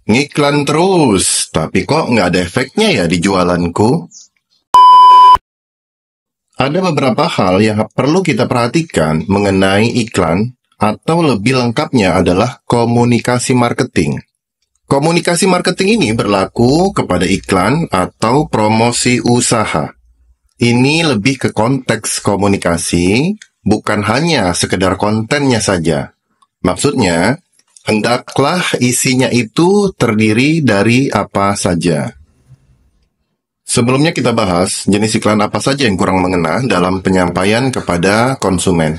Ngiklan terus, tapi kok nggak ada efeknya ya di jualanku? Ada beberapa hal yang perlu kita perhatikan mengenai iklan, atau lebih lengkapnya adalah komunikasi marketing. Komunikasi marketing ini berlaku kepada iklan atau promosi usaha. Ini lebih ke konteks komunikasi, bukan hanya sekedar kontennya saja. Maksudnya, hendaklah isinya itu terdiri dari apa saja. Sebelumnya kita bahas jenis iklan apa saja yang kurang mengena dalam penyampaian kepada konsumen.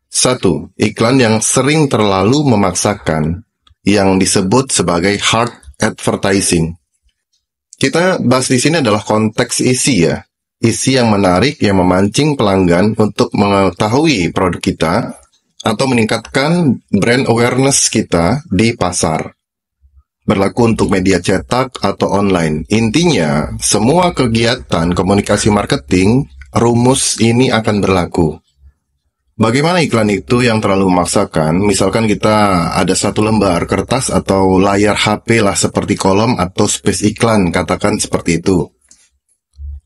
1. Iklan yang sering terlalu memaksakan, yang disebut sebagai hard advertising. Kita bahas di sini adalah konteks isi ya. Isi yang menarik yang memancing pelanggan untuk mengetahui produk kita atau meningkatkan brand awareness kita di pasar. Berlaku untuk media cetak atau online. Intinya, semua kegiatan komunikasi marketing, rumus ini akan berlaku. Bagaimana iklan itu yang terlalu memaksakan? Misalkan kita ada satu lembar kertas atau layar HP lah seperti kolom atau space iklan, katakan seperti itu.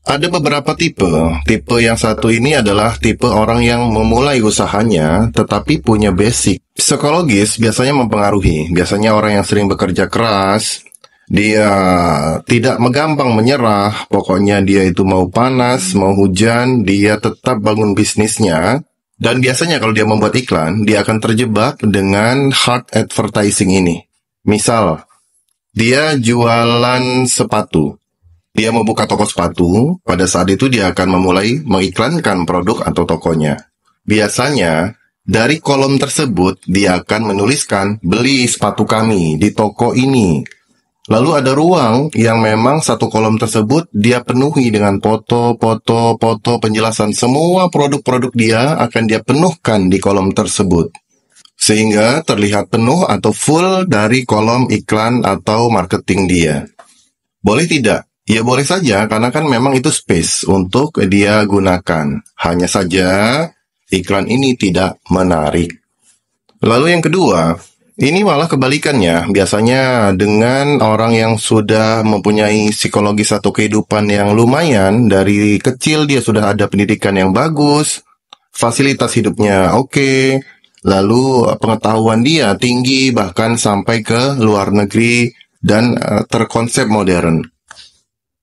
Ada beberapa tipe. Tipe yang satu ini adalah tipe orang yang memulai usahanya tetapi punya basic. Psikologis biasanya mempengaruhi. Biasanya orang yang sering bekerja keras, dia tidak gampang menyerah. Pokoknya dia itu mau panas, mau hujan, dia tetap bangun bisnisnya. Dan biasanya kalau dia membuat iklan, dia akan terjebak dengan hard advertising ini. Misal, dia jualan sepatu. Dia membuka toko sepatu, pada saat itu dia akan memulai mengiklankan produk atau tokonya. Biasanya, dari kolom tersebut, dia akan menuliskan, beli sepatu kami di toko ini. Lalu ada ruang yang memang satu kolom tersebut dia penuhi dengan foto penjelasan semua produk-produk dia akan dia penuhkan di kolom tersebut. Sehingga terlihat penuh atau full dari kolom iklan atau marketing dia. Boleh tidak? Ya boleh saja, karena kan memang itu space untuk dia gunakan. Hanya saja iklan ini tidak menarik. Lalu yang kedua, ini malah kebalikannya. Biasanya dengan orang yang sudah mempunyai psikologis atau kehidupan yang lumayan, dari kecil dia sudah ada pendidikan yang bagus, fasilitas hidupnya oke, lalu pengetahuan dia tinggi bahkan sampai ke luar negeri dan terkonsep modern.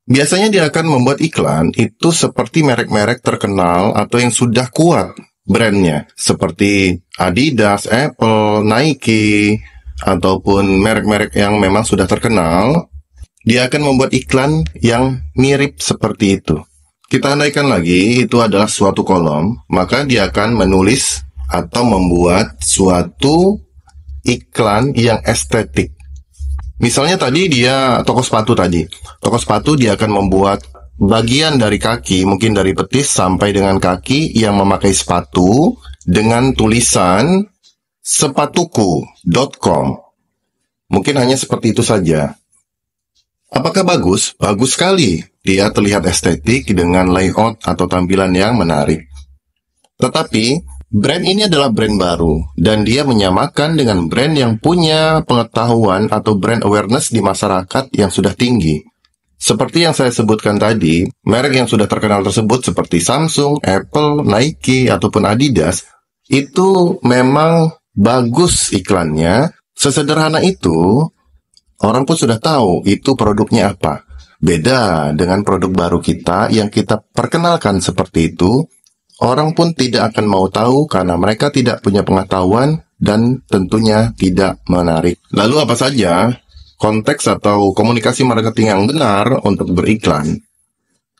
Biasanya dia akan membuat iklan itu seperti merek-merek terkenal atau yang sudah kuat brandnya, seperti Adidas, Apple, Nike, ataupun merek-merek yang memang sudah terkenal. Dia akan membuat iklan yang mirip seperti itu. Kita andaikan lagi itu adalah suatu kolom, maka dia akan menulis atau membuat suatu iklan yang estetik. Misalnya tadi dia toko sepatu tadi. Toko sepatu dia akan membuat bagian dari kaki, mungkin dari betis sampai dengan kaki yang memakai sepatu dengan tulisan sepatuku.com. Mungkin hanya seperti itu saja. Apakah bagus? Bagus sekali. Dia terlihat estetik dengan layout atau tampilan yang menarik. Tetapi brand ini adalah brand baru, dan dia menyamakan dengan brand yang punya pengetahuan atau brand awareness di masyarakat yang sudah tinggi. Seperti yang saya sebutkan tadi, merek yang sudah terkenal tersebut seperti Samsung, Apple, Nike, ataupun Adidas, itu memang bagus iklannya. Sesederhana itu, orang pun sudah tahu itu produknya apa. Beda dengan produk baru kita yang kita perkenalkan seperti itu, orang pun tidak akan mau tahu karena mereka tidak punya pengetahuan dan tentunya tidak menarik. Lalu apa saja konteks atau komunikasi marketing yang benar untuk beriklan?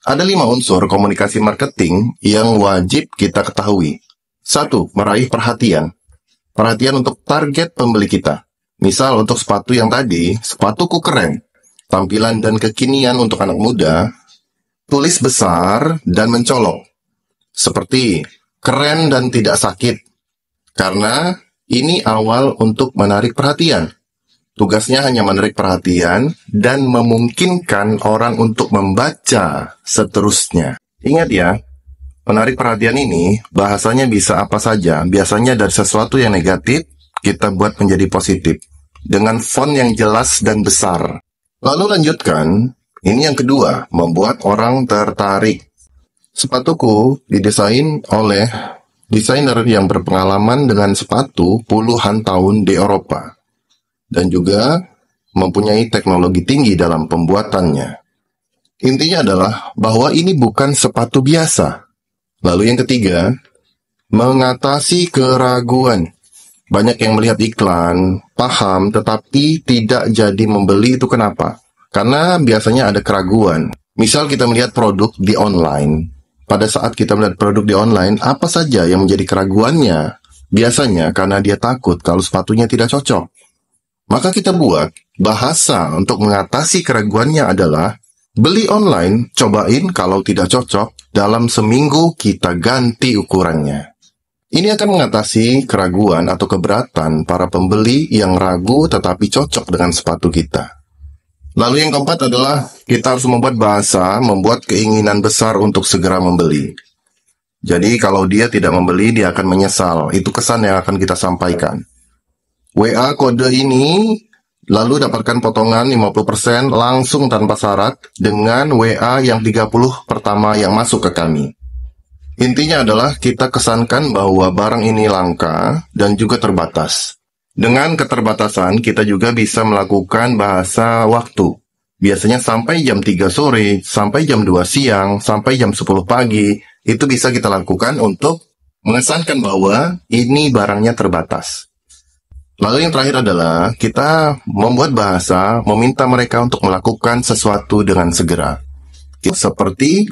Ada 5 unsur komunikasi marketing yang wajib kita ketahui. 1. Meraih perhatian. Perhatian untuk target pembeli kita. Misal untuk sepatu yang tadi, sepatuku keren. Tampilan dan kekinian untuk anak muda, tulis besar dan mencolok. Seperti keren dan tidak sakit. Karena ini awal untuk menarik perhatian. Tugasnya hanya menarik perhatian dan memungkinkan orang untuk membaca seterusnya. Ingat ya, menarik perhatian ini bahasanya bisa apa saja. Biasanya dari sesuatu yang negatif, kita buat menjadi positif. dengan font yang jelas dan besar. Lalu lanjutkan, ini yang kedua, membuat orang tertarik. Sepatuku didesain oleh desainer yang berpengalaman dengan sepatu puluhan tahun di Eropa, dan juga mempunyai teknologi tinggi dalam pembuatannya. Intinya adalah bahwa ini bukan sepatu biasa. Lalu yang ketiga, mengatasi keraguan. Banyak yang melihat iklan, paham, tetapi tidak jadi membeli. Itu kenapa? Karena biasanya ada keraguan. Misal kita melihat produk di online. Pada saat kita melihat produk di online, apa saja yang menjadi keraguannya? Biasanya karena dia takut kalau sepatunya tidak cocok. Maka kita buat bahasa untuk mengatasi keraguannya adalah beli online, cobain, kalau tidak cocok, dalam seminggu kita ganti ukurannya. Ini akan mengatasi keraguan atau keberatan para pembeli yang ragu tetapi cocok dengan sepatu kita. Lalu yang keempat adalah kita harus membuat bahasa, membuat keinginan besar untuk segera membeli. Jadi kalau dia tidak membeli, dia akan menyesal. Itu kesan yang akan kita sampaikan. WA kode ini, lalu dapatkan potongan 50% langsung tanpa syarat dengan WA yang 30 pertama yang masuk ke kami. Intinya adalah kita kesankan bahwa barang ini langka dan juga terbatas. Dengan keterbatasan, kita juga bisa melakukan bahasa waktu. Biasanya sampai jam 3 sore, sampai jam 2 siang, sampai jam 10 pagi. Itu bisa kita lakukan untuk mengesankan bahwa ini barangnya terbatas. Lalu yang terakhir adalah kita membuat bahasa meminta mereka untuk melakukan sesuatu dengan segera. Seperti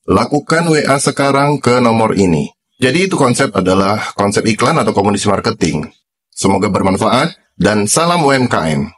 lakukan WA sekarang ke nomor ini. Jadi itu konsep adalah konsep iklan atau komunikasi marketing. Semoga bermanfaat dan salam UMKM.